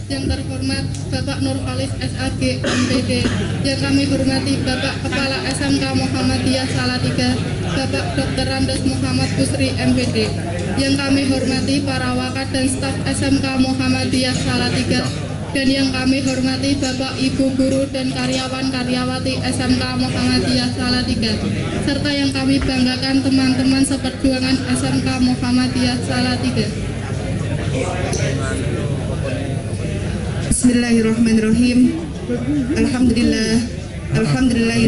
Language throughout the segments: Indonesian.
Yang terhormat Bapak Nurholis SAG MPD, yang kami hormati Bapak Kepala SMK Muhammadiyah Salatiga, Bapak Dr. Randes Muhammad Busri MPD, yang kami hormati para wakat dan staf SMK Muhammadiyah Salatiga, dan yang kami hormati Bapak Ibu Guru dan karyawan-karyawati SMK Muhammadiyah Salatiga, serta yang kami banggakan teman-teman seperjuangan SMK Muhammadiyah Salatiga. Bismillahirrahmanirrahim. Alhamdulillah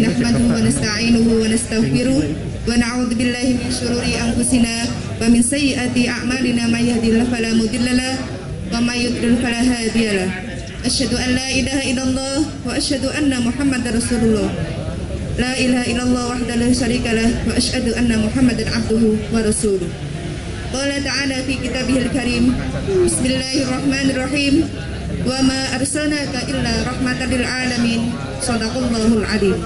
nahmaduhu wa nasta'inuhu wa nastaghfiruh wa na'udzu billahi min syururi anfusina wa min sayyiati a'malina may yahdihillahu fala mudhillalah wa may yudlil fala hadiyalah. Asyhadu an la ilaha illallah wa asyhadu anna Muhammadar Rasulullah. La ilaha illallah wahdahu la syarikalah wa asyhadu anna Muhammadan abduhu wa rasuluh. Qala ta'ala fi kitabihil karim. Bismillahirrahmanirrahim. Wa ma arsalnaka illa rahmatan lil alamin. Shadaqallahul adzim.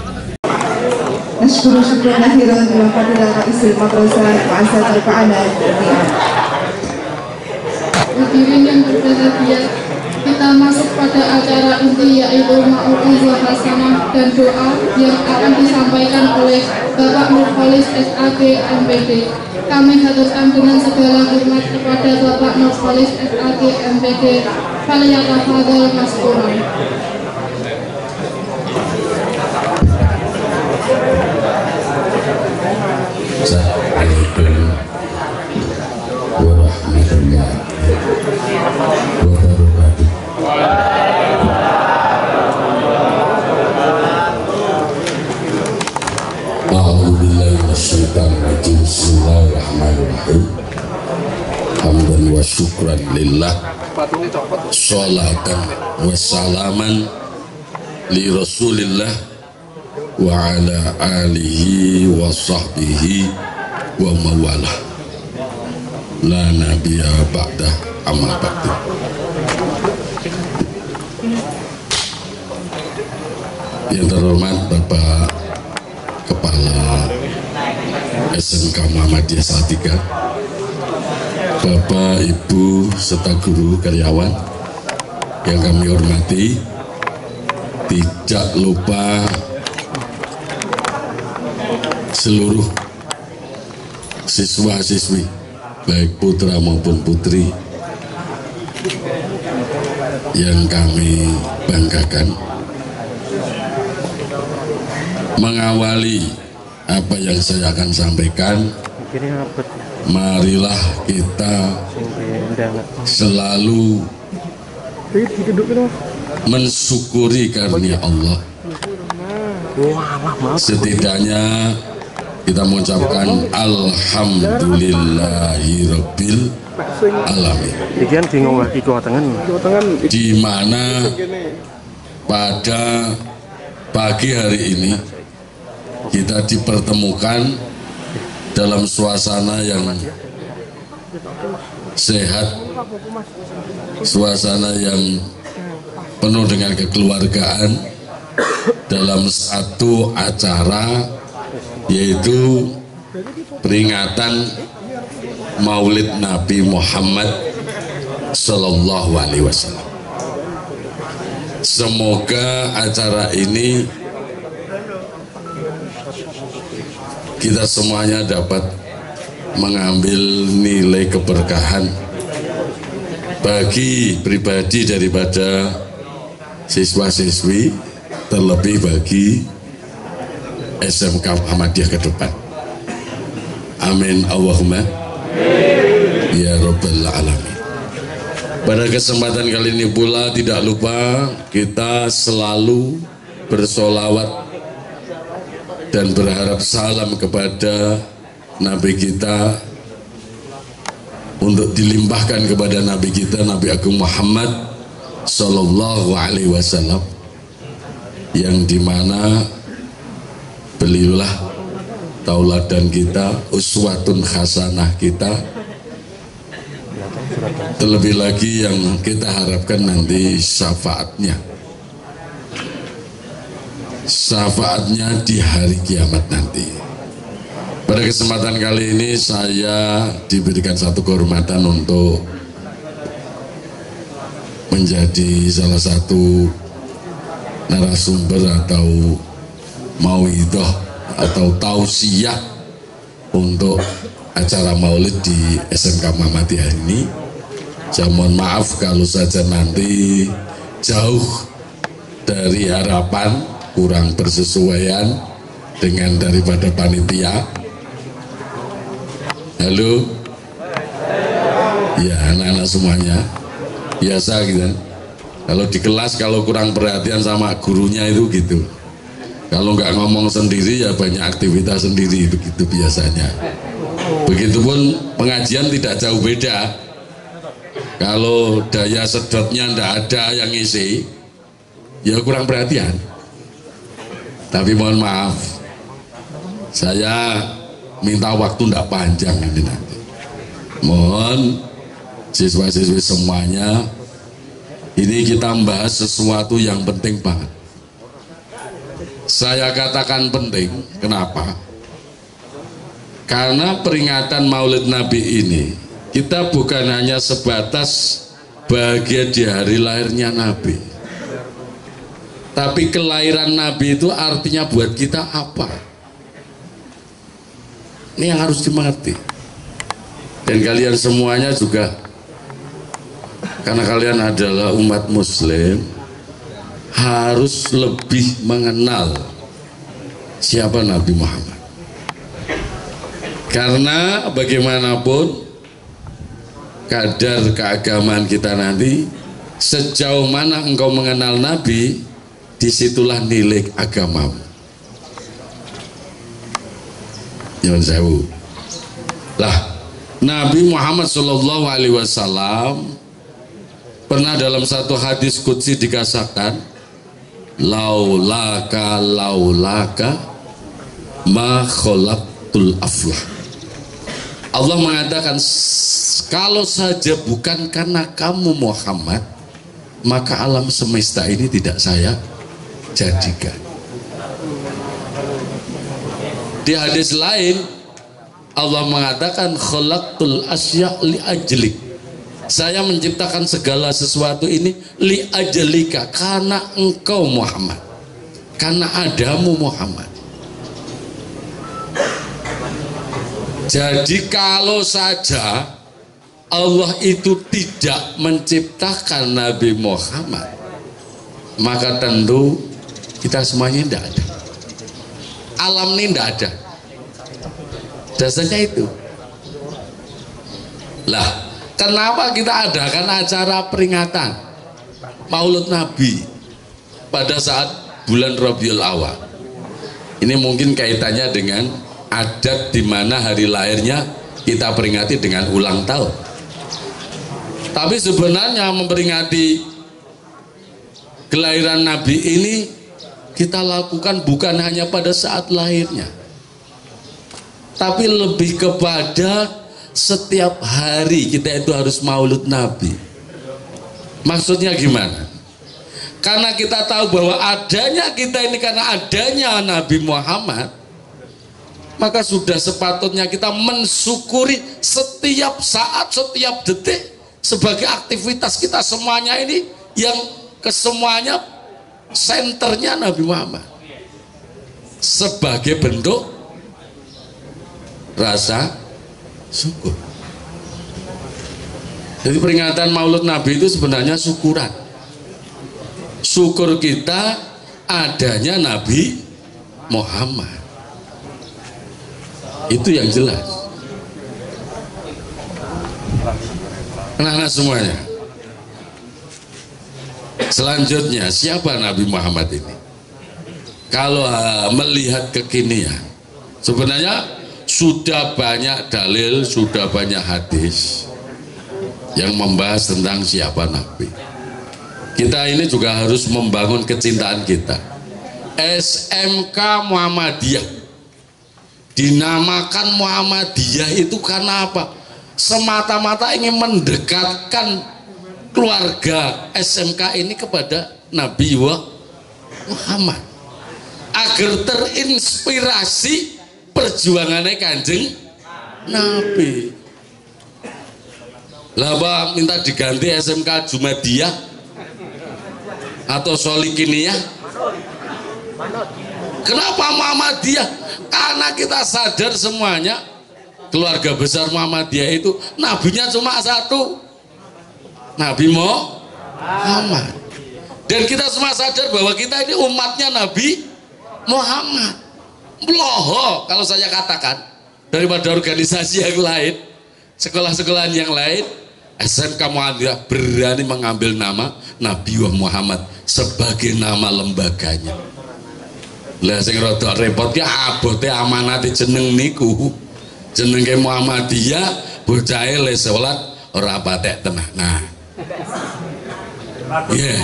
Nashkuru syukran akhiran wa fadila ra'isil madrasah wa asal fa'ala. Hadirin yang berbahagia, kita masuk pada acara inti yaitu mau'izah hasanah dan doa yang akan disampaikan oleh Bapak Nurholis SAG MPD. Kami haturkan dengan segala hormat kepada Bapak Nurholis SAG MPD. Falyatafadhal maskuran. Assalamualaikum warahmatullahi wabarakatuh. A'udzubillahi minasyaitonir rajim. Bismillahirrahmanirrahim. Hamdan wa syukran lillah, sholatan wa salaman li Rasulillah wa ala alihi wa sahbihi wa mawalah. La nabiyya ba'da amma ba'du. Yang terhormat Bapak Kepala SMK Muhammadiyah Salatiga, Bapak, Ibu, serta guru karyawan yang kami hormati, tidak lupa seluruh siswa-siswi baik putra maupun putri yang kami banggakan. Mengawali apa yang saya akan sampaikan, marilah kita selalu mensyukuri karunia Allah. Setidaknya kita mengucapkan alhamdulillahirabbil alamin, di mana pada pagi hari ini kita dipertemukan dalam suasana yang sehat, suasana yang penuh dengan kekeluargaan, dalam satu acara yaitu peringatan Maulid Nabi Muhammad Sallallahu Alaihi Wasallam. Semoga acara ini kita semuanya dapat mengambil nilai keberkahan bagi pribadi daripada siswa-siswi, terlebih bagi SMK Muhammadiyah ke depan. Amin Allahumma ya Rabbal Alamin. Pada kesempatan kali ini pula tidak lupa kita selalu bersolawat dan berharap salam kepada Nabi kita, untuk dilimpahkan kepada Nabi kita, Nabi Agung Muhammad Sallallahu Alaihi Wasallam, yang dimana beliaulah tauladan kita, uswatun hasanah kita, terlebih lagi yang kita harapkan nanti syafaatnya di hari kiamat nanti. Pada kesempatan kali ini saya diberikan satu kehormatan untuk menjadi salah satu narasumber atau mauidhah atau tausiah untuk acara maulid di SMK Muhammadiyah ini. Saya mohon maaf kalau saja nanti jauh dari harapan, kurang bersesuaian dengan daripada panitia. Halo, ya anak-anak semuanya biasa gitu. Kalau di kelas kalau kurang perhatian sama gurunya itu gitu. Kalau nggak ngomong sendiri ya banyak aktivitas sendiri, begitu biasanya. Begitupun pengajian tidak jauh beda. Kalau daya sedotnya ndak ada yang ngisi, ya kurang perhatian. Tapi mohon maaf, saya minta waktu ndak panjang ini nanti. Mohon siswa-siswi semuanya, ini kita membahas sesuatu yang penting banget. Saya katakan penting, kenapa? Karena peringatan Maulid Nabi ini kita bukan hanya sebatas bahagia di hari lahirnya Nabi, tapi kelahiran Nabi itu artinya buat kita apa? Ini yang harus dimengerti. Dan kalian semuanya juga, karena kalian adalah umat muslim, harus lebih mengenal siapa Nabi Muhammad. Karena bagaimanapun kadar keagamaan kita nanti, sejauh mana engkau mengenal Nabi, disitulah nilai agamamu. Nyuwun sewu. Lah, Nabi Muhammad SAW pernah dalam satu hadis qudsi dikatakan, laulaka ma khalaqtul aflah. Allah mengatakan, kalau saja bukan karena kamu Muhammad, maka alam semesta ini tidak saya jadikan. Di hadis lain Allah mengatakan, khalaqtul asya li ajlik. Saya menciptakan segala sesuatu ini li ajlika, karena engkau Muhammad, karena adamu Muhammad. Jadi kalau saja Allah itu tidak menciptakan Nabi Muhammad, maka tentu kita semuanya tidak ada. Alam ini tidak ada. Dasarnya itu. Lah, kenapa kita adakan acara peringatan Maulid Nabi pada saat bulan Rabiul Awal? Ini mungkin kaitannya dengan adat di mana hari lahirnya kita peringati dengan ulang tahun. Tapi sebenarnya memperingati kelahiran Nabi ini kita lakukan bukan hanya pada saat lahirnya, tapi lebih kepada setiap hari kita itu harus maulid Nabi. Maksudnya gimana? Karena kita tahu bahwa adanya kita ini karena adanya Nabi Muhammad, maka sudah sepatutnya kita mensyukuri setiap saat, setiap detik sebagai aktivitas kita semuanya ini yang kesemuanya senternya Nabi Muhammad, sebagai bentuk rasa syukur. Jadi peringatan Maulid Nabi itu sebenarnya syukuran. Syukur kita adanya Nabi Muhammad. Itu yang jelas. Anak-anak semuanya. Selanjutnya, siapa Nabi Muhammad ini? Kalau melihat kekinian, sebenarnya sudah banyak dalil, sudah banyak hadis yang membahas tentang siapa Nabi. Kita ini juga harus membangun kecintaan kita. SMK Muhammadiyah dinamakan Muhammadiyah itu karena apa? Semata-mata ingin mendekatkan keluarga SMK ini kepada Nabi Muhammad, agar terinspirasi perjuangannya Kanjeng Nabi. Lah Pak, minta diganti SMK Jumadiyah, atau Solikiniyah? Kenapa Muhammadiyah? Karena kita sadar semuanya keluarga besar Muhammadiyah itu nabinya cuma satu, Nabi Muhammad. Dan kita semua sadar bahwa kita ini umatnya Nabi Muhammad. Meloho kalau saya katakan daripada organisasi yang lain, sekolah-sekolahan yang lain, SMK Muhammadiyah berani mengambil nama Nabi Muhammad sebagai nama lembaganya. Lah sing rada repot ya abote amanate jeneng niku. Jenenge Muhammadiyah, bocahe le salat ora patek tenah. Nah. Iya.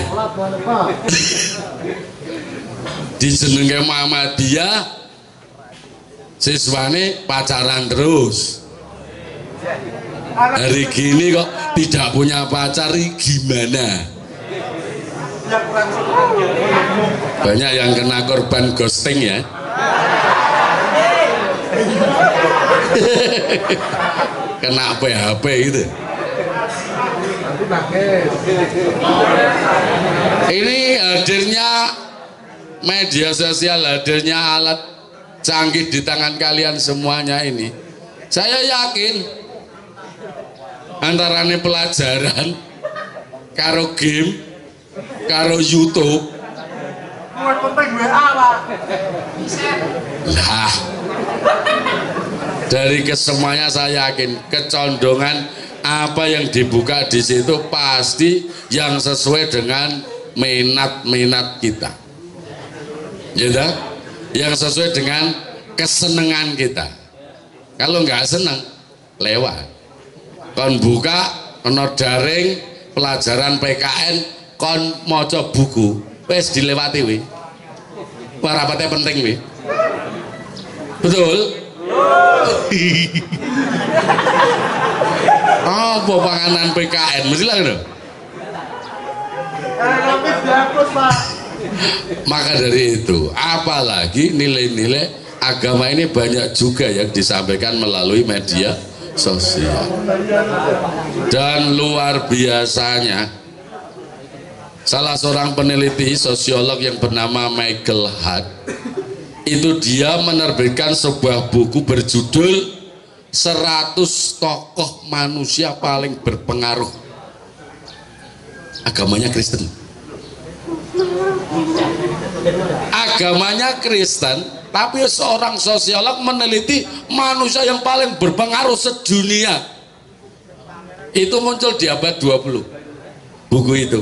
Di jenenge Muhammadiyah siswane pacaran terus. Hari gini kok tidak punya pacar, gimana? Banyak yang kena korban ghosting ya. Kena PHP gitu. Ini hadirnya media sosial, hadirnya alat canggih di tangan kalian semuanya ini, saya yakin antaranya pelajaran karo game karo YouTube lah, dari kesemuanya saya yakin kecondongan apa yang dibuka di situ pasti yang sesuai dengan minat kita, gitu, yang sesuai dengan kesenangan kita. Kalau nggak senang lewat. Kon buka ono daring pelajaran PKN, kon maca buku wis dilewati wi. Ora rapate penting wi. Betul? Apa panganan PKN mesti lah gitu. Maka dari itu, apalagi nilai-nilai agama ini banyak juga yang disampaikan melalui media sosial. Dan luar biasanya, salah seorang peneliti sosiolog yang bernama Michael Hart itu dia menerbitkan sebuah buku berjudul 100 tokoh manusia paling berpengaruh. Agamanya Kristen. Agamanya Kristen, tapi seorang sosiolog meneliti manusia yang paling berpengaruh sedunia. Itu muncul di abad 20. Buku itu.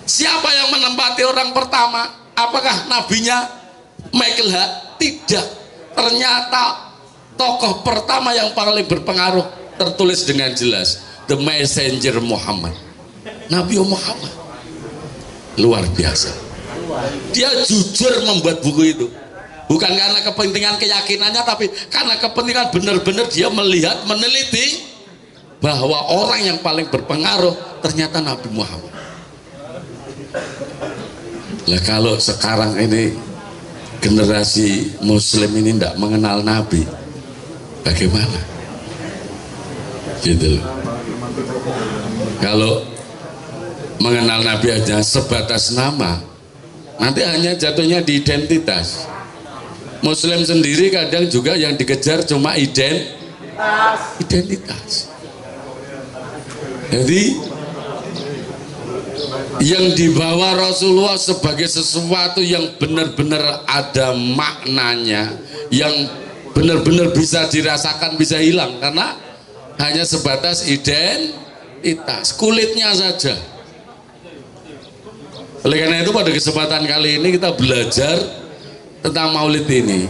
Siapa yang menempati orang pertama? Apakah nabinya Michael Hart? Tidak. Ternyata tokoh pertama yang paling berpengaruh tertulis dengan jelas, The Messenger Muhammad, Nabi Muhammad. Luar biasa. Dia jujur membuat buku itu, bukan karena kepentingan keyakinannya, tapi karena kepentingan benar-benar dia melihat, meneliti bahwa orang yang paling berpengaruh ternyata Nabi Muhammad. Lah kalau sekarang ini generasi Muslim ini tidak mengenal Nabi, bagaimana? Gitu loh. Kalau mengenal Nabi aja sebatas nama, nanti hanya jatuhnya di identitas. Muslim sendiri kadang juga yang dikejar cuma identitas. Jadi yang dibawa Rasulullah sebagai sesuatu yang benar-benar ada maknanya, yang benar-benar bisa dirasakan, bisa hilang karena hanya sebatas identitas, kulitnya saja. Oleh karena itu pada kesempatan kali ini kita belajar tentang Maulid ini.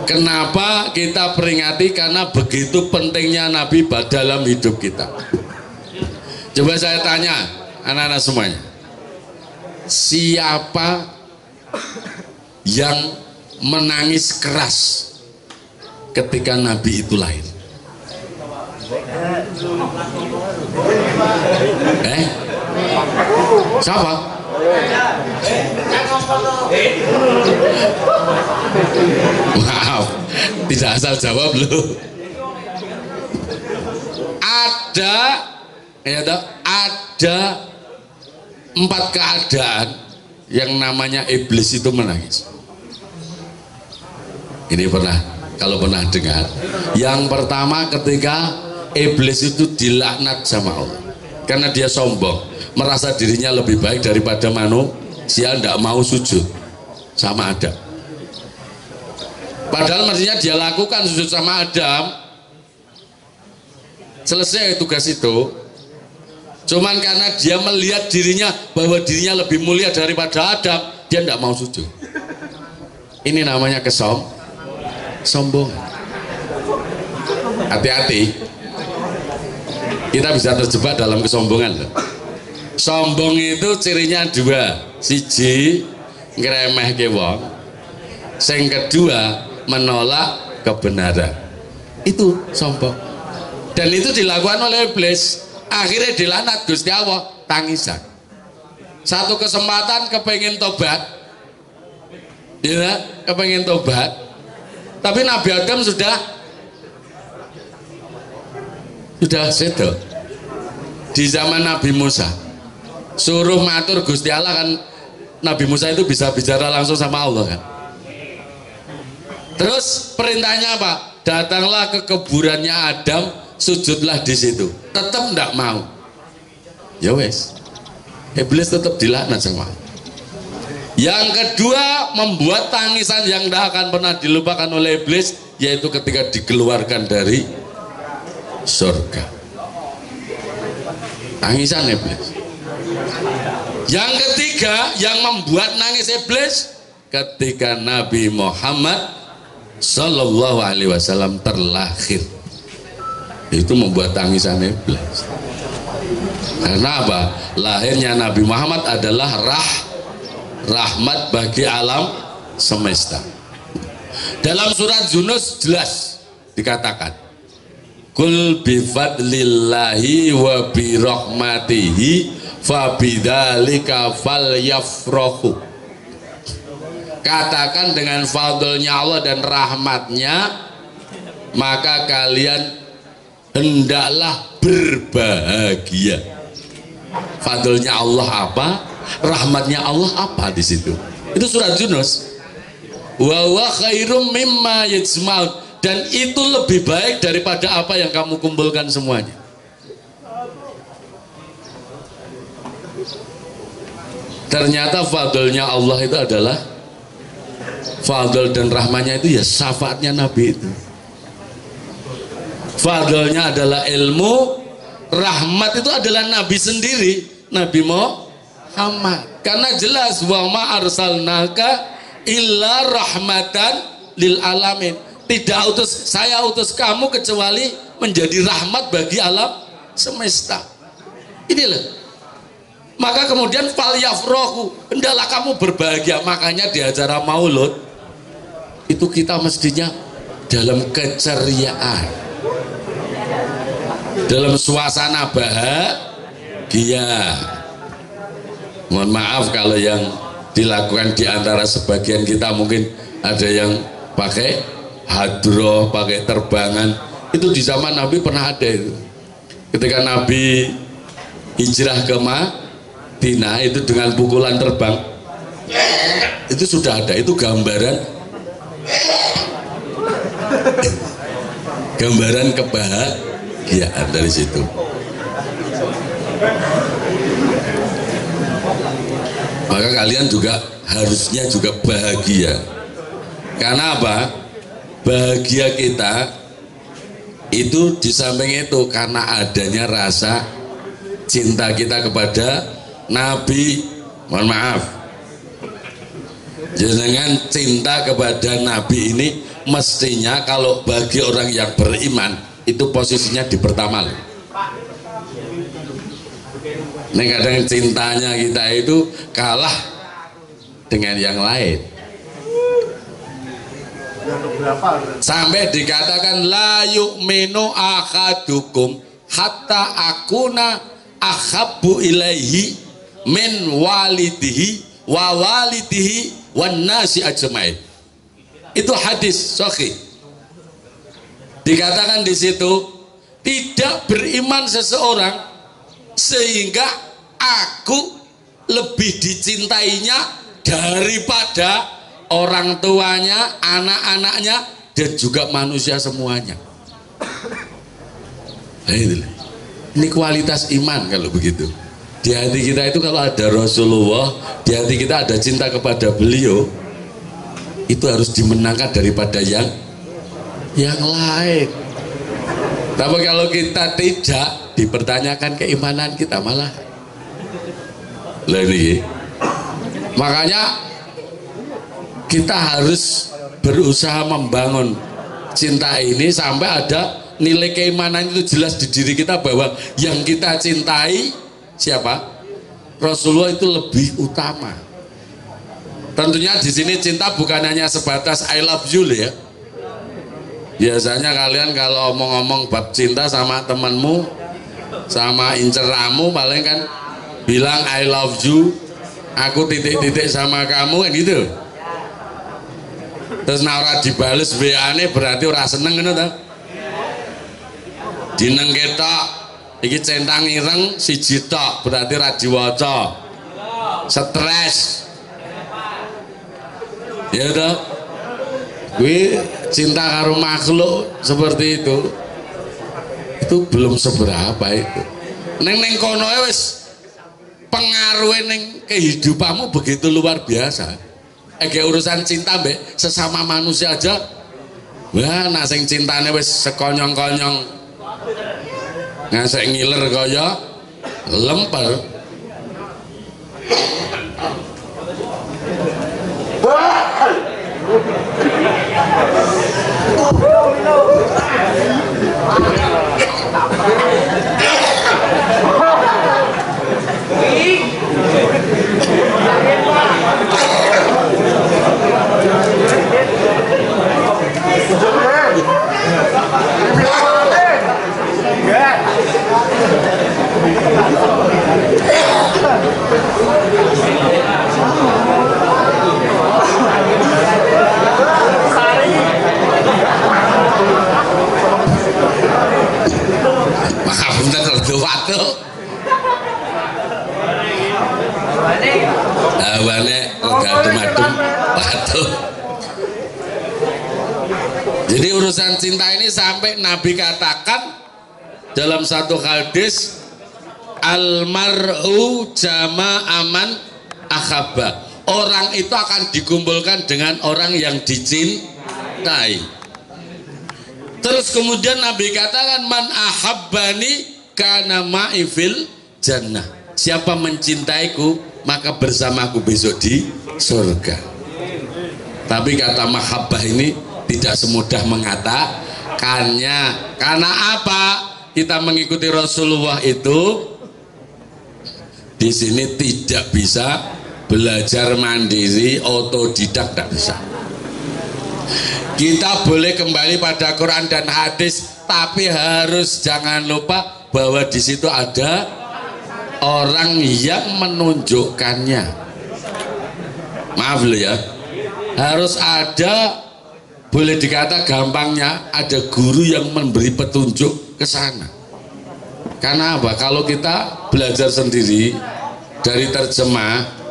Kenapa kita peringati? Karena begitu pentingnya Nabi dalam hidup kita. Coba saya tanya anak-anak semuanya, siapa yang menangis keras ketika Nabi itu lahir? Siapa? Maaf, tidak asal jawab loh. Ada 4 keadaan yang namanya iblis itu menangis. Ini kalau pernah dengar, yang pertama ketika iblis itu dilaknat sama Allah karena dia sombong, merasa dirinya lebih baik daripada manusia, tidak mau sujud sama Adam. Padahal mestinya dia lakukan sujud sama Adam, selesai tugas itu. Cuman karena dia melihat dirinya bahwa dirinya lebih mulia daripada Adam, dia tidak mau sujud. Ini namanya sombong. Hati-hati, kita bisa terjebak dalam kesombongan. Sombong itu cirinya 2, siji ngremehke wong, sing kedua menolak kebenaran. Itu sombong, dan itu dilakukan oleh iblis. Akhirnya dilaknat Gusti Allah, tangisan. Satu kesempatan kepengen tobat, ya, kepengen tobat, tapi Nabi Adam sudah sedo. Di zaman Nabi Musa suruh matur Gusti Allah, kan Nabi Musa itu bisa bicara langsung sama Allah kan. Terus perintahnya apa? Datanglah ke kuburannya Adam, sujudlah di situ. Tetap tidak mau. Ya wes, iblis tetap dilaknat sama Allah. Yang kedua, membuat tangisan yang tidak akan pernah dilupakan oleh iblis, yaitu ketika dikeluarkan dari surga. Tangisan iblis. Yang ketiga, yang membuat nangis iblis, ketika Nabi Muhammad Sallallahu Alaihi Wasallam terlahir. Itu membuat tangisan iblis. Karena apa? Lahirnya Nabi Muhammad adalah rahmat bagi alam semesta. Dalam surat Yunus jelas dikatakan, kul bifadlillahi wa birahmatihi fabidzalika falyafrahu. Katakan dengan fadlnya Allah dan rahmatnya, maka kalian hendaklah berbahagia. Fadlnya Allah apa? Rahmatnya Allah apa di situ? Itu surat Yunus. Wa huwa khairum mimma yajma'un, dan itu lebih baik daripada apa yang kamu kumpulkan semuanya. Ternyata fadlnya Allah itu adalah fadl, dan rahmatnya itu ya syafaatnya Nabi itu. Fadlnya adalah ilmu, rahmat itu adalah Nabi sendiri, Nabi Muhammad. Karena jelas, wa ma arsalnaka illa rahmatan lil alamin. Tidak saya utus kamu kecuali menjadi rahmat bagi alam semesta. Inilah. Maka kemudian fal yafrahu, hendaklah kamu berbahagia. Makanya di acara Maulud itu kita mestinya dalam keceriaan, dalam suasana bahagia. Mohon maaf kalau yang dilakukan di antara sebagian kita mungkin ada yang pakai hadroh, pakai terbangan. Itu di zaman Nabi pernah ada itu. Ketika Nabi hijrah ke Madinah itu dengan pukulan terbang, itu sudah ada. Itu gambaran kebahagiaan dari situ. Maka kalian juga harusnya juga bahagia. Karena apa? Bahagia kita itu di samping itu karena adanya rasa cinta kita kepada Nabi. Mohon maaf, jangan cinta kepada Nabi ini mestinya kalau bagi orang yang beriman itu posisinya di pertama. Ini kadang cintanya kita itu kalah dengan yang lain. Sampai dikatakan la yu'minu ahadukum hatta akuna ahabbu ilaihi min walidihi wa walidihi wan nasi ajmain. Itu hadis sahih. Dikatakan di situ tidak beriman seseorang sehingga aku lebih dicintainya daripada orang tuanya, anak-anaknya, dan juga manusia semuanya. Nah, ini kualitas iman kalau begitu. Di hati kita itu kalau ada Rasulullah, di hati kita ada cinta kepada beliau, itu harus dimenangkan daripada yang lain. Tapi kalau kita tidak, dipertanyakan keimanan kita malah. Ini makanya kita harus berusaha membangun cinta ini sampai ada nilai keimanan itu jelas di diri kita, bahwa yang kita cintai siapa? Rasulullah itu lebih utama. Tentunya di sini cinta bukan hanya sebatas I love you ya. Biasanya kalian kalau omong-omong bab cinta sama temanmu, sama inceramu, paling kan bilang I love you, aku titik-titik sama kamu, kan gitu. Terus ora dibales WA-ne berarti ora seneng ngono ta. Dineng ketok iki centang ireng siji tok berarti ra diwaca. Stres. Ya toh. Kuwi cinta karo makhluk seperti itu belum seberapa itu. Neng kono wis pengaruhe ning kehidupanmu begitu luar biasa. Kayak urusan cinta mbek sesama manusia aja, wah nak sing cintane wis sekonyong-konyong ngasek ngiler kaya lemper. Jadi urusan cinta ini sampai Nabi katakan dalam satu hadis, almar'u jama'aman akhabba, orang itu akan dikumpulkan dengan orang yang dicintai. Terus kemudian Nabi katakan, man ahabbani kana ma'i fil jannah, siapa mencintaiku maka bersamaku besok di surga. Tapi kata mahabbah ini tidak semudah mengatakannya. Karena apa? Kita mengikuti Rasulullah itu di sini tidak bisa belajar mandiri, otodidak, tidak bisa. Kita boleh kembali pada Quran dan hadis, tapi harus jangan lupa bahwa di situ ada orang yang menunjukkannya. Maaf loh ya, harus ada, boleh dikata gampangnya, ada guru yang memberi petunjuk ke sana. Karena apa? Kalau kita belajar sendiri dari terjemah,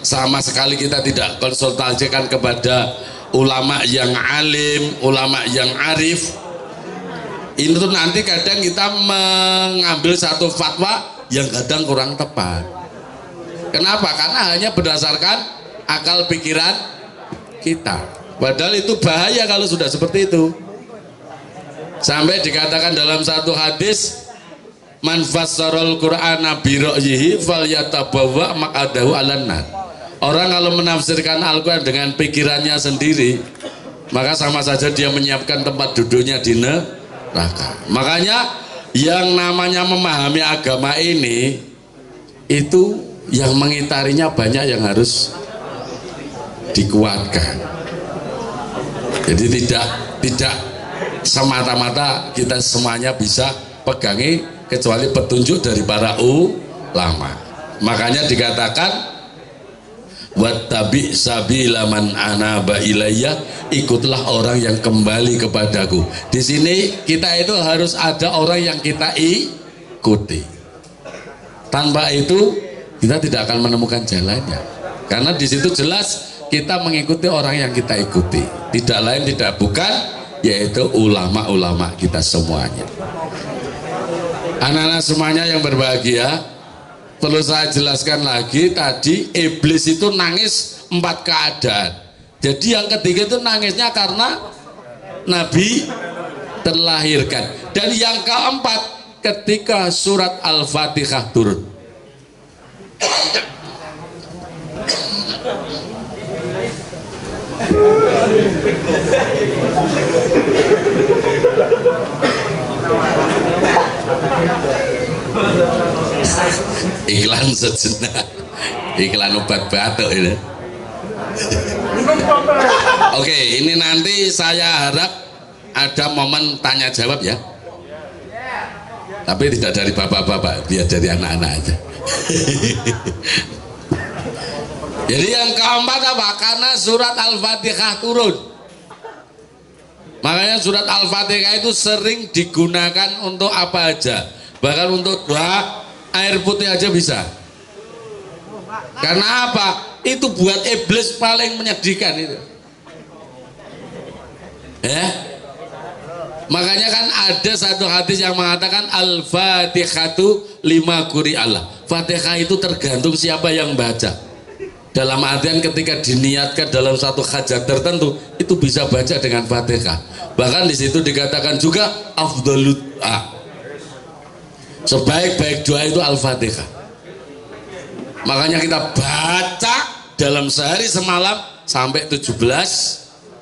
sama sekali kita tidak konsultasikan kepada ulama yang alim, ulama yang arif, ini tuh nanti kadang kita mengambil satu fatwa yang kadang kurang tepat. Kenapa? Karena hanya berdasarkan akal pikiran kita. Padahal itu bahaya kalau sudah seperti itu. Sampai dikatakan dalam satu hadis, man fassarul Qur'ana bi ra'yihi falyatabawwa maq'adahu 'alan nar. Orang kalau menafsirkan Al-Qur'an dengan pikirannya sendiri, maka sama saja dia menyiapkan tempat duduknya di neraka. Makanya yang namanya memahami agama ini, itu yang mengitarinya banyak yang harus dikuatkan. Jadi tidak semata-mata kita semuanya bisa pegangi, kecuali petunjuk dari para ulama. Makanya dikatakan wattabi sabila man anaba ilayya, ikutlah orang yang kembali kepadaku. Di sini kita itu harus ada orang yang kita ikuti. Tanpa itu kita tidak akan menemukan jalannya. Karena di situ jelas kita mengikuti orang yang kita ikuti. Tidak lain tidak bukan, yaitu ulama-ulama kita semuanya. Anak-anak semuanya yang berbahagia, perlu saya jelaskan lagi tadi, iblis itu nangis 4 keadaan. Jadi yang ketiga itu nangisnya karena Nabi terlahirkan. Dan yang keempat, ketika surat Al-Fatihah turun. Iklan sejenak, iklan obat batuk ini. Oke, ini nanti saya harap ada momen tanya jawab ya. Tapi tidak dari bapak-bapak, biar dari anak-anak aja. Jadi yang keempat apa? Karena surat Al-Fatihah turun. Makanya surat Al-Fatihah itu sering digunakan untuk apa aja. Bahkan untuk doa air putih aja bisa. Karena apa? Itu buat iblis paling menyedihkan itu. Makanya kan ada satu hadis yang mengatakan Al-Fatihatu lima quri Allah. Fatihah itu tergantung siapa yang baca. Dalam artian ketika diniatkan dalam satu hajat tertentu, itu bisa baca dengan Fatihah. Bahkan di situ dikatakan juga afdhalud doa. Sebaik-baik doa itu Al-Fatihah. Makanya kita baca dalam sehari semalam sampai 17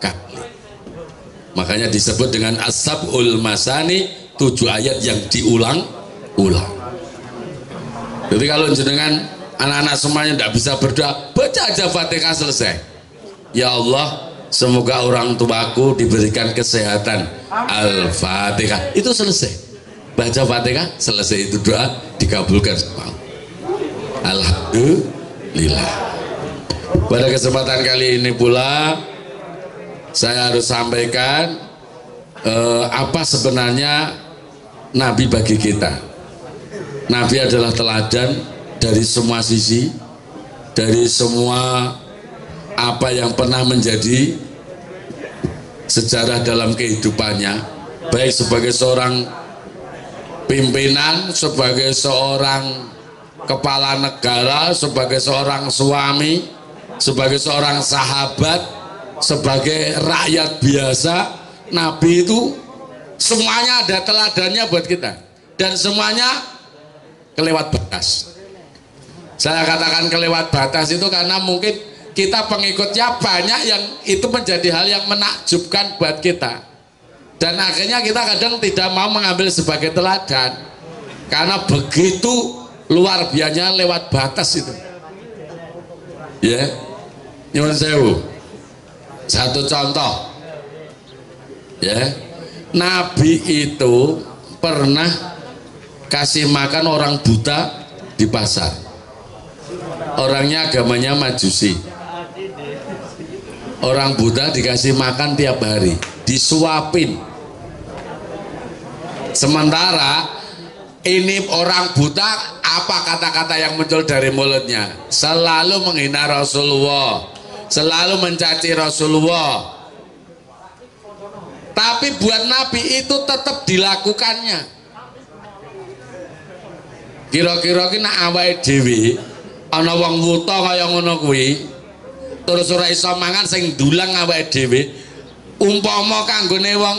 kali. Makanya disebut dengan as-sab'ul masani, 7 ayat yang diulang-ulang. Jadi kalau jenengan anak-anak semuanya tidak bisa berdoa, baca aja Fatihah selesai. Ya Allah, semoga orang tuaku diberikan kesehatan. Al-Fatihah, itu selesai. Baca Fatihah selesai, itu doa dikabulkan semua. Alhamdulillah. Pada kesempatan kali ini pula saya harus sampaikan apa sebenarnya Nabi bagi kita. Nabi adalah teladan dari semua sisi, dari semua apa yang pernah menjadi sejarah dalam kehidupannya, baik sebagai seorang pimpinan, sebagai seorang kepala negara, sebagai seorang suami, sebagai seorang sahabat, sebagai rakyat biasa. Nabi itu semuanya ada teladannya buat kita, dan semuanya kelewat batas. Saya katakan kelewat batas itu karena mungkin kita pengikutnya banyak yang itu menjadi hal yang menakjubkan buat kita, dan akhirnya kita kadang tidak mau mengambil sebagai teladan karena begitu luar biasanya lewat batas itu. Ya, nyuwun sewu. Satu contoh, ya, Nabi itu pernah kasih makan orang buta di pasar. Orangnya agamanya Majusi. Orang buta dikasih makan tiap hari, disuapin. Sementara ini orang buta, apa kata-kata yang muncul dari mulutnya? Selalu menghina Rasulullah, selalu mencaci Rasulullah. Tapi buat Nabi itu tetap dilakukannya. Kira-kira ki nek awake dhewe ana wong wuta kaya ngono kuwi, terus ora iso mangan sing dulang awake dhewe, umpama kanggone wong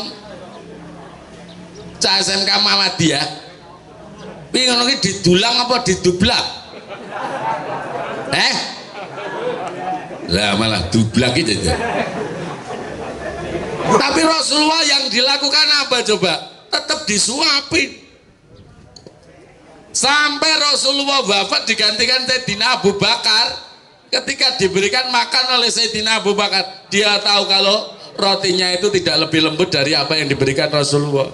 cah SMK Muhammadiyah, kuwi ngono ki didulang apa didublak? Lah malah dublak gitu. Tapi Rasulullah yang dilakukan apa coba? Tetap disuapin. Sampai Rasulullah wafat digantikan Sayyidina Abu Bakar. Ketika diberikan makan oleh Sayyidina Abu Bakar, dia tahu kalau rotinya itu tidak lebih lembut dari apa yang diberikan Rasulullah.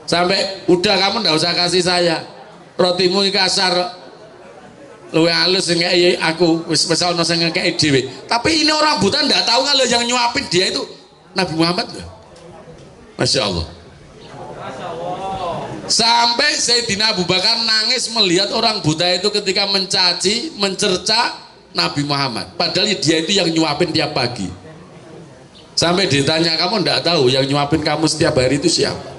Sampai udah kamu nggak usah kasih saya, rotimu ini kasar, luwe halus kayak aku wis ono sing ngekeki dhewe. Tapi ini orang buta nggak tahu kalau yang nyuapin dia itu Nabi Muhammad. Masya Allah. Sampai Sayyidina Abu Bakar nangis melihat orang buta itu ketika mencaci, mencerca Nabi Muhammad. Padahal dia itu yang nyuapin tiap pagi. Sampai ditanya, kamu enggak tahu yang nyuapin kamu setiap hari itu siapa?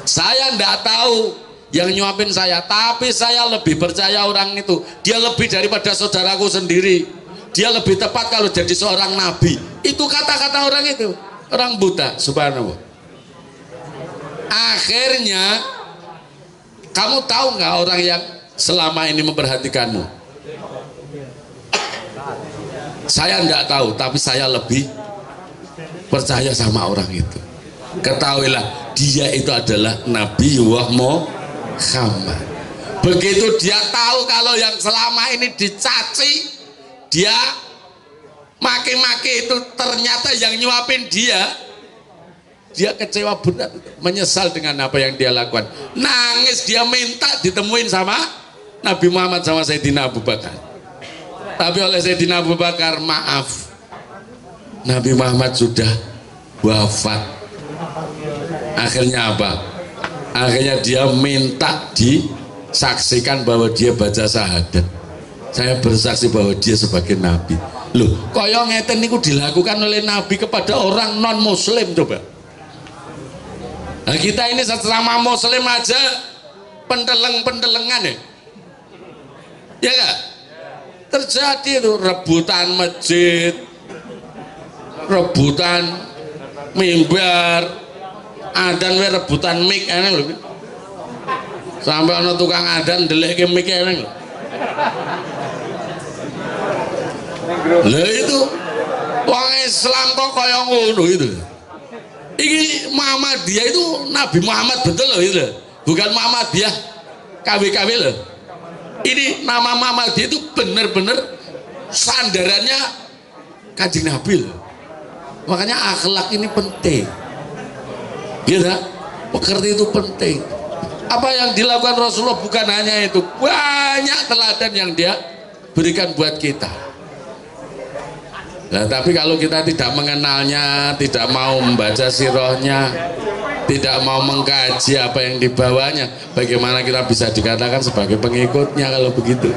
Saya enggak tahu yang nyuapin saya, tapi saya lebih percaya orang itu. Dia lebih daripada saudaraku sendiri. Dia lebih tepat kalau jadi seorang nabi. Itu kata-kata orang itu, orang buta. Subhanallah. Akhirnya kamu tahu nggak orang yang selama ini memperhatikanmu? Saya nggak tahu, tapi saya lebih percaya sama orang itu. Ketahuilah, dia itu adalah Nabi Muhammad. Begitu dia tahu kalau yang selama ini dicaci, dia maki-maki itu ternyata yang nyuapin dia kecewa benar, menyesal dengan apa yang dia lakukan. Nangis, dia minta ditemuin sama Nabi Muhammad sama Sayyidina Abu Bakar. Tapi oleh Sayyidina Abu Bakar, maaf, Nabi Muhammad sudah wafat. Akhirnya apa? Akhirnya dia minta disaksikan bahwa dia baca syahadat. Saya bersaksi bahwa dia sebagai Nabi. Loh, kaya ngeten niku dilakukan oleh Nabi kepada orang non Muslim, coba. Nah, kita ini sesama Muslim aja pendeleng-pendelengan ya, ya gak? Terjadi itu rebutan masjid, rebutan mimbar, adan we rebutan mic ene lho. Sampai ana tukang adan ndelekke mic ene lho. Lah itu wong Islam kok kaya ngono itu. Ini Muhammadiyah itu Nabi Muhammad betul loh itu, bukan Muhammadiyah KW-KW loh. Ini nama Muhammadiyah itu benar-benar sandarannya Kanjeng Nabi loh. Makanya akhlak ini penting, gitu. Pekerti itu penting. Apa yang dilakukan Rasulullah bukan hanya itu, banyak teladan yang dia berikan buat kita. Nah, tapi kalau kita tidak mengenalnya, tidak mau membaca sirahnya, tidak mau mengkaji apa yang dibawanya, bagaimana kita bisa dikatakan sebagai pengikutnya kalau begitu?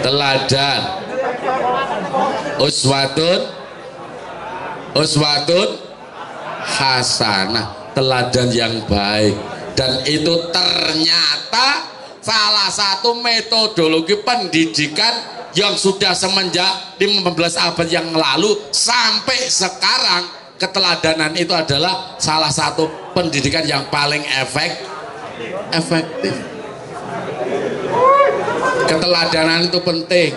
Teladan, uswatun hasanah, teladan yang baik. Dan itu ternyata salah satu metodologi pendidikan yang sudah semenjak 15 abad yang lalu sampai sekarang. Keteladanan itu adalah salah satu pendidikan yang paling efektif. Keteladanan itu penting.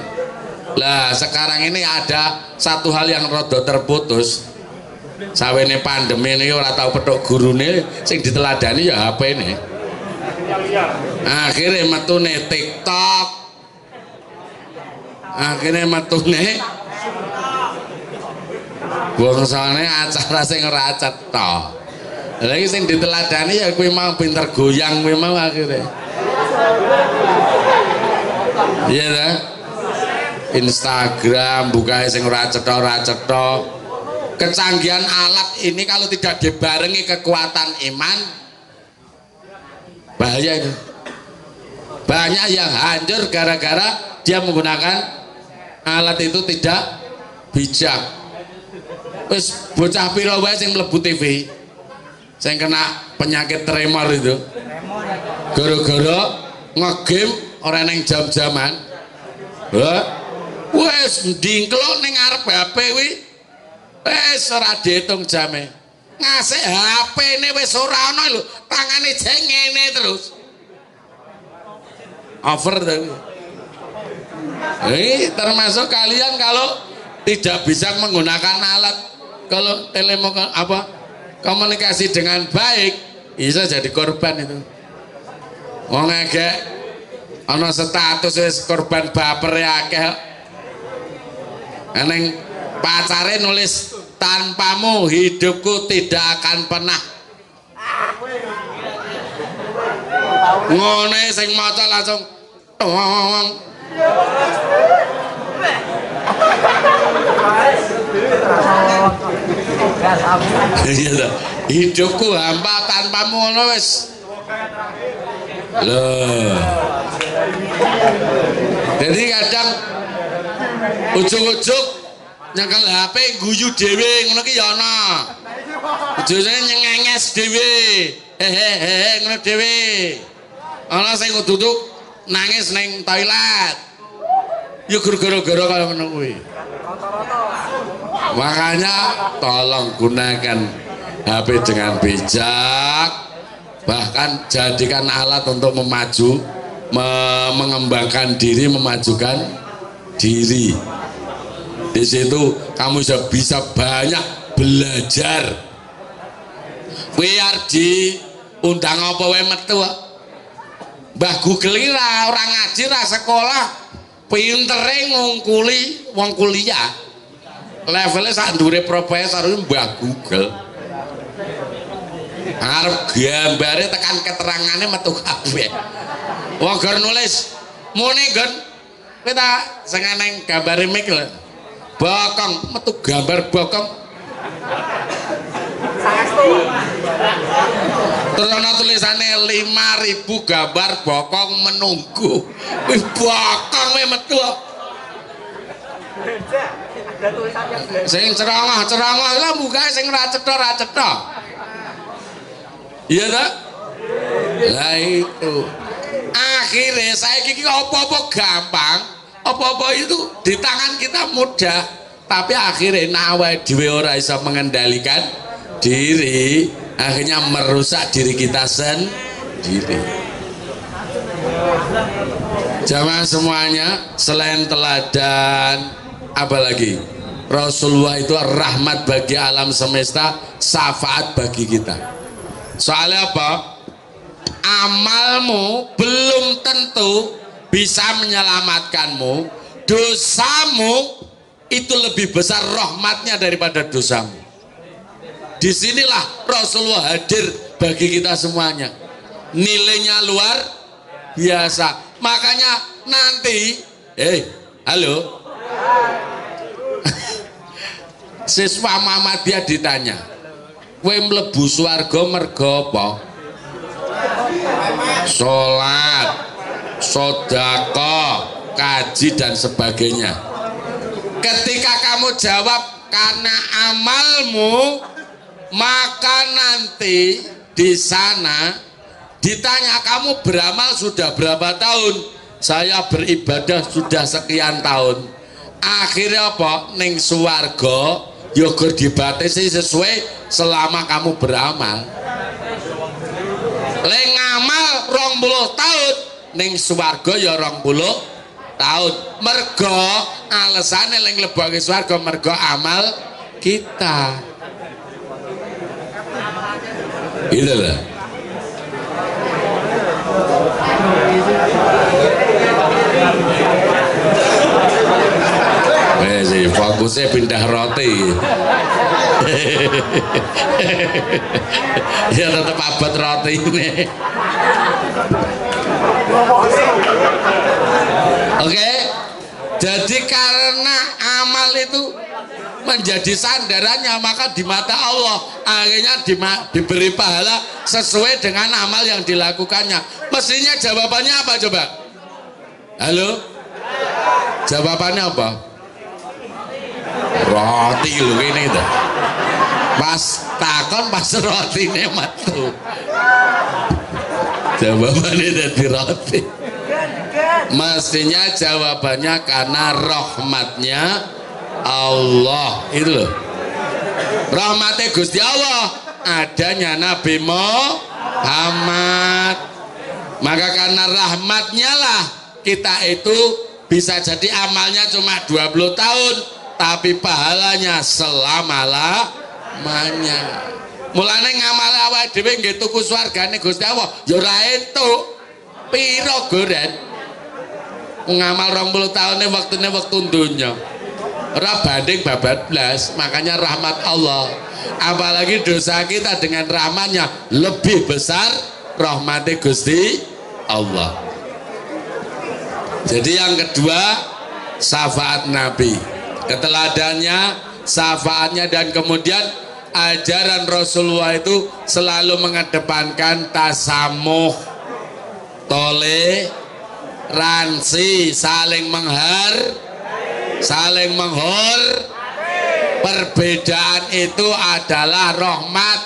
Lah sekarang ini ada satu hal yang rada terputus. Sawene pandemi ini ora tau petuk gurune, sing diteladani ya HP ini. Akhirnya metune TikTok, akhirnya metune bangsane acara sing ora cetha. Lagi sing diteladani ya kuwi mau pinter goyang kuwi mau akhirnya. Iya ta? Instagram bukae sing ora cetha. Kecanggihan alat ini kalau tidak dibarengi kekuatan iman, bahaya itu. Banyak yang hancur gara-gara dia menggunakan alat itu tidak bijak. Terus bocah piro wae sing mlebu TV sing kena penyakit tremor itu gara-gara ngegame ora neng jam-jaman. Wes ndingklok ning arep HP kuwi wes ora diitung jame. Ngasih HP-ne wis ora ana lho, tangane jeng ngene terus. Over tadi. Termasuk kalian kalau tidak bisa menggunakan alat, kalau komunikasi dengan baik, bisa jadi korban itu. Wong agek ana status wis korban baper akeh. Eneng pacare nulis tanpamu hidupku tidak akan pernah. Ngone sing maca langsung hidupku hampa tanpamu ngono wis Loh. Jadi kadang ujuk-ujuk nyekel HP guyu dhewe ngono ki ya ana. Ujug-ujuge nyengenges dhewe. Hehehe ngono dhewe. Ana sing kudu nangis ning toilet. Ya gara-gara kaya ngono kuwi. Makanya tolong gunakan HP dengan bijak, bahkan jadikan alat untuk mengembangkan diri, memajukan diri. Di situ kamu bisa banyak belajar. Biar diundang apa wae metu. Mbah Google iki ora ngaji, ra sekolah, pintere ngungkuli wong kuliah. Levelnya sak ndure profesor iki Mbah Google. Arep gambare tekan keterangane metu kabeh. Wong gor nulis mune nggon kowe ta sing nang gambare mik lho. Bokong metu gambar bokong. Terus ana tulisane 5.000 gambar bokong menunggu. Wis bokong we metu. Sing ceramah lha mukae sing ra cetha. Iya tak? Lah itu akhirnya saya kiki apa-apa gampang, apa-apa itu di tangan kita mudah, tapi akhirnya nawa dhewe ora bisa mengendalikan diri, akhirnya merusak diri kita sendiri. Jamaah semuanya, selain teladan apa lagi? Rasulullah itu rahmat bagi alam semesta, syafaat bagi kita. Soalnya apa? Amalmu belum tentu bisa menyelamatkanmu. Dosamu itu lebih besar rahmatnya daripada dosamu. Disinilah Rasulullah hadir bagi kita semuanya. Nilainya luar biasa. Makanya nanti, halo, siswa Muhammadiyah ditanya, kowe mlebu swarga mergo apa? Salat, sedekah, kaji dan sebagainya. Ketika kamu jawab karena amalmu, maka nanti di sana ditanya kamu beramal sudah berapa tahun? Saya beribadah sudah sekian tahun. Akhirnya apa? Ning swarga yogur dibatasi sesuai selama kamu beramal. Leng ngamal 20 tahun ning swarga ya 20 tahun. Mergo alesane leng lebake swarga mergo amal kita. Gitu lah. Fokusnya pindah roti. Ya tetap abad roti ini. Oke, jadi karena amal itu menjadi sandarannya, maka di mata Allah akhirnya diberi pahala sesuai dengan amal yang dilakukannya. Mestinya jawabannya apa coba? Halo? Jawabannya apa? Roti lho ini tuh. Pas takon pas roti ini metu. Jawabannya dari roti. Mestinya jawabannya karena rahmatnya Allah. Itu loh. Rahmatnya Gusti Allah, adanya Nabi Muhammad. Maka karena rahmatnya lah kita itu bisa jadi amalnya cuma 20 tahun tapi pahalanya selama-lamanya. Mulane ngamal awake dhewe nggih tuku swargane Gusti Allah ya ora entuk pira goren. Ngamal 20 tahune waktune wektu donya. Ora banding babat blas, makanya rahmat Allah. Apalagi dosa kita dengan rahmatnya lebih besar rahmati Gusti Allah. Jadi yang kedua, syafaat Nabi, keteladannya, syafaatnya, dan kemudian ajaran Rasulullah itu selalu mengedepankan tasamuh. toleransi, saling perbedaan itu adalah rahmat.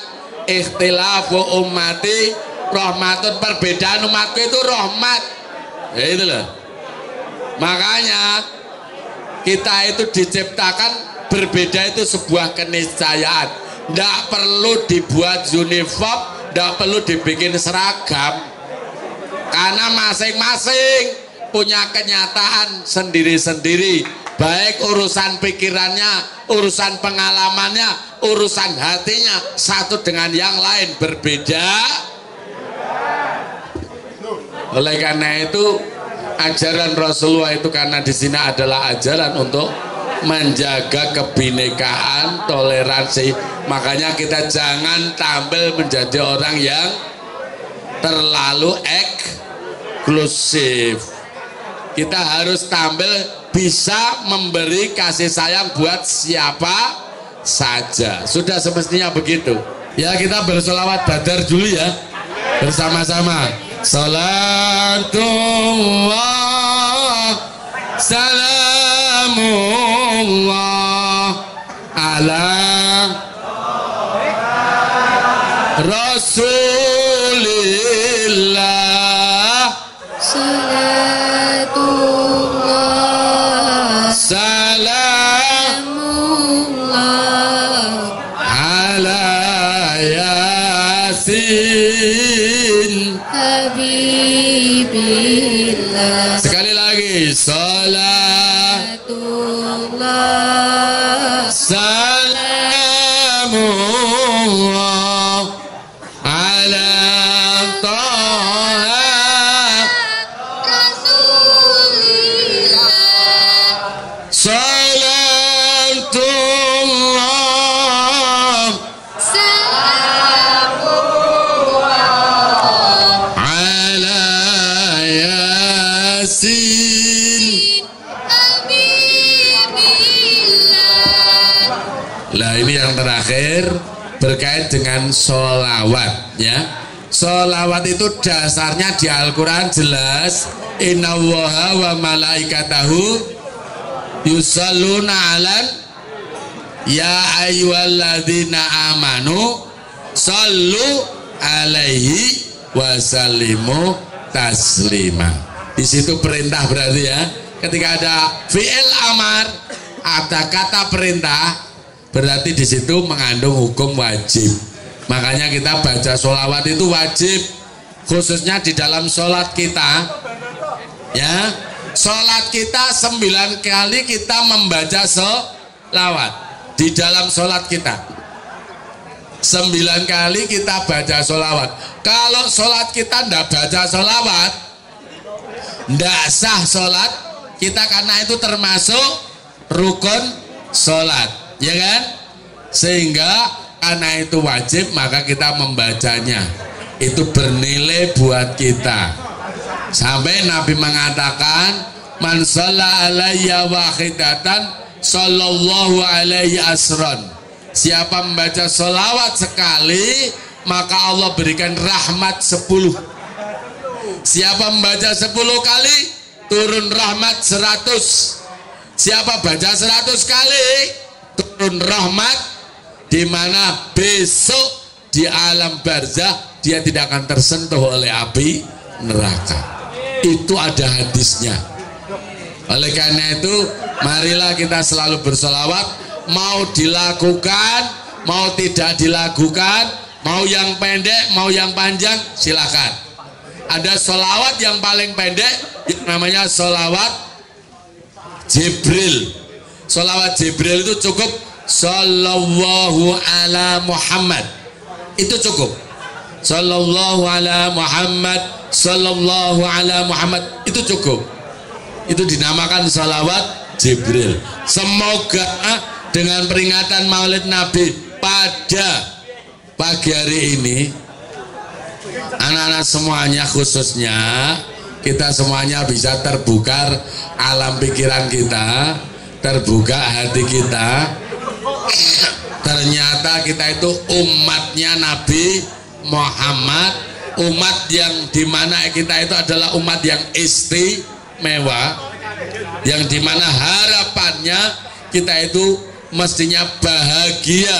Ikhtilafu ummati rahmatun, perbedaan umatku itu rahmat. Ya itu loh. Makanya kita itu diciptakan berbeda, itu sebuah keniscayaan. Tidak perlu dibuat uniform, tidak perlu dibikin seragam, karena masing-masing punya kenyataan sendiri-sendiri, baik urusan pikirannya, urusan pengalamannya, urusan hatinya, satu dengan yang lain berbeda. Oleh karena itu ajaran Rasulullah itu, karena di sini adalah ajaran untuk menjaga kebinekaan, toleransi, makanya kita jangan tampil menjadi orang yang terlalu eksklusif. Kita harus tampil bisa memberi kasih sayang buat siapa saja. Sudah semestinya begitu. Ya, kita bersolawat badar dulu ya, bersama-sama. Salatullah salamullah ala Rasulillah. Salatullah salamullah ala Yasin Habibillah. Sekali lagi, salatullah salamullah ala Taha Rasulillah. Salatullah salamullah ala Yasin Habibillah. Lah ini yang terakhir berkait dengan sholawat ya. Sholawat itu dasarnya di Al-Quran jelas, innallaha wa malaikatahu yusalluna alan ya ayyuhalladzina amanu sallu alaihi wasallimu taslima. Di situ perintah berarti ya. Ketika ada fi'il amar, ada kata perintah, berarti di situ mengandung hukum wajib. Makanya kita baca sholawat itu wajib, khususnya di dalam sholat kita ya. Sholat kita 9 kali kita membaca sholawat di dalam sholat kita. 9 kali kita baca sholawat. Kalau sholat kita tidak baca sholawat, tidak sah sholat kita, karena itu termasuk rukun sholat, ya kan? Sehingga karena itu wajib, maka kita membacanya itu bernilai buat kita. Sampai Nabi mengatakan, man shalla alayya wahidatan sallallahu alaihi asron. Siapa membaca sholawat sekali, maka Allah berikan rahmat 10. Siapa membaca 10 kali, turun rahmat 100. Siapa baca 100 kali, turun rahmat, di mana besok di alam barzah dia tidak akan tersentuh oleh api neraka. Itu ada hadisnya. Oleh karena itu, marilah kita selalu bersolawat, mau dilakukan, mau tidak dilakukan, mau yang pendek, mau yang panjang, silakan. Ada solawat yang paling pendek, yang namanya solawat Jibril. Solawat Jibril itu cukup sallallahu ala Muhammad, itu cukup. Sallallahu ala Muhammad, sallallahu ala Muhammad, itu cukup. Itu dinamakan salawat Jibril. Semoga dengan peringatan Maulid Nabi pada pagi hari ini, anak-anak semuanya, khususnya kita semuanya bisa terbuka alam pikiran kita, terbuka hati kita. Ternyata kita itu umatnya Nabi Muhammad, umat yang dimana kita itu adalah umat yang istimewa, yang dimana harapannya kita itu mestinya bahagia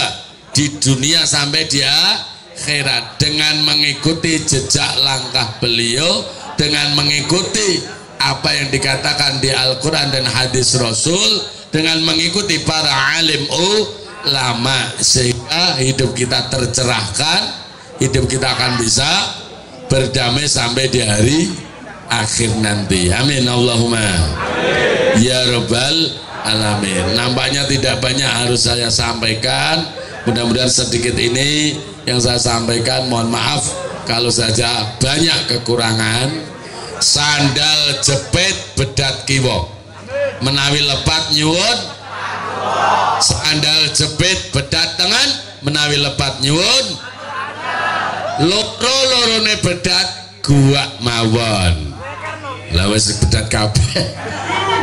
di dunia sampai di akhirat dengan mengikuti jejak langkah beliau, dengan mengikuti apa yang dikatakan di Al-Quran dan hadis Rasul, dengan mengikuti para alim ulama, sehingga hidup kita tercerahkan, hidup kita akan bisa berdamai sampai di hari akhir nanti. Amin Allahumma ya rabbal alamin. Nampaknya tidak banyak harus saya sampaikan, mudah-mudahan sedikit ini yang saya sampaikan. Mohon maaf kalau saja banyak kekurangan. Sandal jepit bedat kiwa menawi lepat nyuwun, sandal jepit bedat tengan menawi lepat nyuwun, loro-lorone bedat gua mawon. Lah wis bedat kabeh.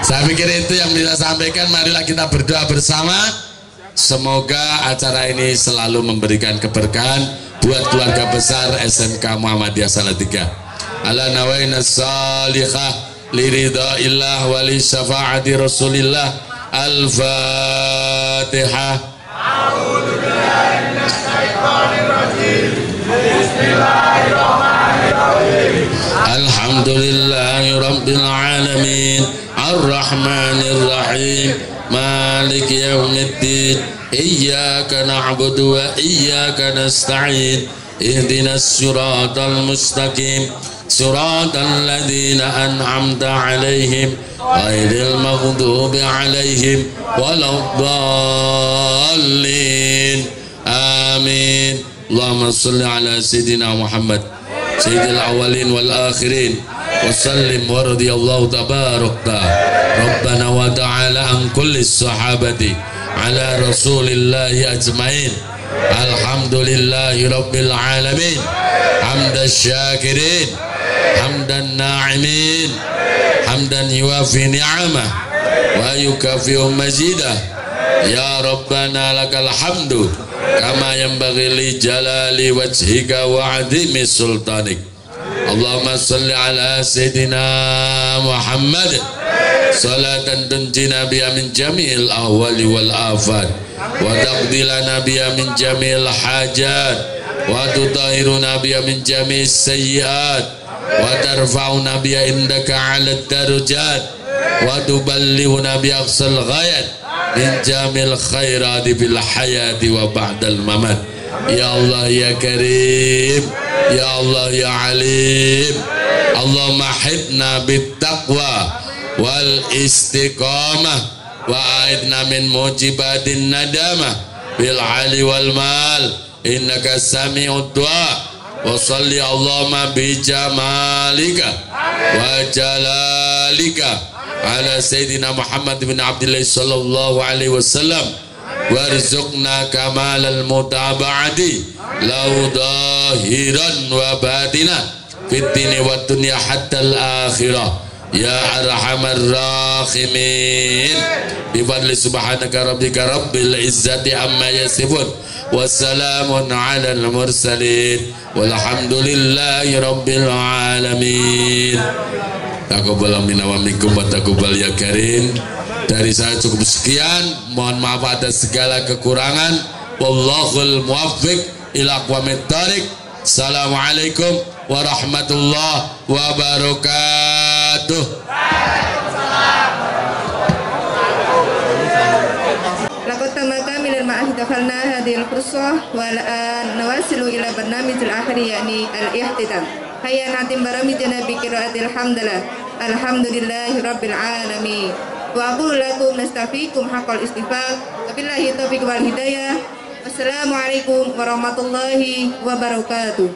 Saya pikir itu yang bisa sampaikan. Marilah kita berdoa bersama. Semoga acara ini selalu memberikan keberkahan buat keluarga besar SMK Muhammadiyah Salatiga. Ala nawaina salihah liridha illah wa li syafa'ati Rasulillah. Al-Fatihah. A'udzu billahi minasy syaithanir rajim. Bismillahirrahmanirrahim. Alhamdulillahi rabbil alamin. Ar-Rahmanir Rahim. Malik yaumiddin. Iyyaka na'budu wa iyyaka nasta'in. Ihdinas siratal mustaqim. Siratal ladzina an'amta 'alaihim ghairil maghdubi 'alaihim waladdallin. Amin. Allahumma shalli ala sayyidina Muhammad sayyidil awwalin wal akhirin wa sallim wa radiyallahu tabarakta Rabbana wa ta'ala an kulli sahabati ala rasulillahi ajmain. Alhamdulillahi rabbil alamin. Hamdan syakirin, hamdan na'imin, hamdan yuwafi ni'amah wa yukafi'u mazidah. Ya Rabbana lakal hamdu kama yanbaghi li jalali wajhika wa 'azimi sultanik. Allahumma salli ala sayyidina Muhammad salatan tunjina biha min jami'il ahwali wal afat wa taqdi lana biha min jami'il hajat wa tutahhiruna biha min jami'is sayyi'at wa tarfa'una biha indaka 'ala darajat wa tuballighuna bi aqsal ghayat min jamil khairati fil hayati wa ba'dal mamat. Ya Allah ya Karim, ya Allah ya Alim. Allahumma hidna bit taqwa wal istiqamah wa aidna min mujibatin nadamah bil ali wal mal innaka sami'ud du'a. Wa salli Allahumma bi jamalika wa jalalika ala sayyidina Muhammad bin Abdillah sallallahu alaihi wasallam warzuqna kamalal mutaba'ati lau dahiran wa batina fid dini wa dunya hatta al akhirah ya arhamar rahimin. Bi fadli subhanaka rabbika rabbil izzati amma yasifun wassalamun alal mursalin walhamdulillahi rabbil alamin. Taqabbal minna wa minkum wa taqabbal ya Karim. Dari saya cukup sekian, mohon maaf atas segala kekurangan. Wallahul muwaffiq ila aqwamit thariq. Assalamualaikum warahmatullahi wabarakatuh. Laqad tamaka minal ma'ahid dakhalna hadhil fursah wa al'an nawasilu ila barnamijil akhir yakni al-ihtitam. Hayya natim baramijana bi qiraatil hamdalah. Alhamdulillahi rabbil alamin. Wa aqulu lakum nastafikum haqqal istighfar. Wabillahi taufiq wal hidayah. Wassalamualaikum warahmatullahi wabarakatuh.